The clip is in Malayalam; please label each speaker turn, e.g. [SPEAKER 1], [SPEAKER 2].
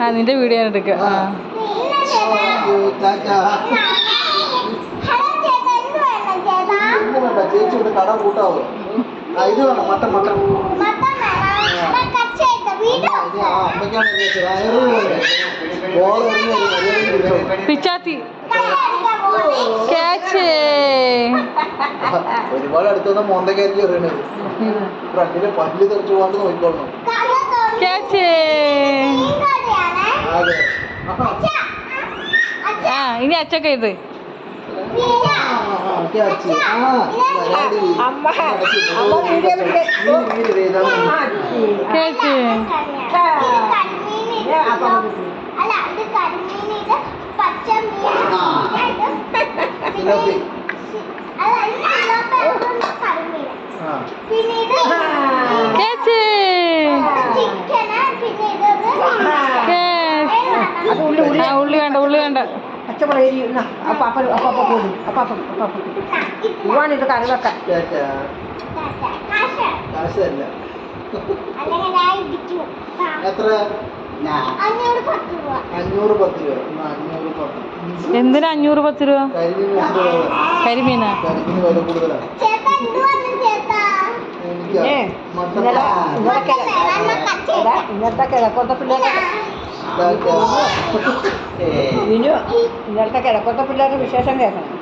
[SPEAKER 1] ആ നിന്റെ വീഡിയോ ഞാൻ എടുക്കാം.
[SPEAKER 2] ചേച്ചി ഇവിടെ കട കൂട്ടാവോ? ഇത് വേണം മട്ടൻ മട്ടൻ.
[SPEAKER 1] പിച്ചാത്തി
[SPEAKER 2] ഒരുപാട് അടുത്തുനിന്ന് മോന്തക്കാരിക്ക് എറിയണത് ഫ്രണ്ടില് പല്ല് തെറിച്ചു പോകാണ്ട് നോക്കിക്കൊള്ളണം.
[SPEAKER 1] ആ ഇനി അച്ചക്ക ഇത് ഉള്ളി വേണ്ട ഉള്ളി വേണ്ട.
[SPEAKER 3] ഇത് കറിവെക്കാൻ
[SPEAKER 2] എത്ര? 510 രൂപ.
[SPEAKER 1] എന്തിനാ 510 രൂപ? കരിമീനാ?
[SPEAKER 2] കരിമീന് വില കൂടുതലാണ്.
[SPEAKER 3] ഇന്നത്തെ കിഴക്കോട്ട പിള്ളേരെ ഇന്നലത്തെ കിഴക്കോട്ട പിള്ളേരുടെ വിശേഷം കേൾക്കണം.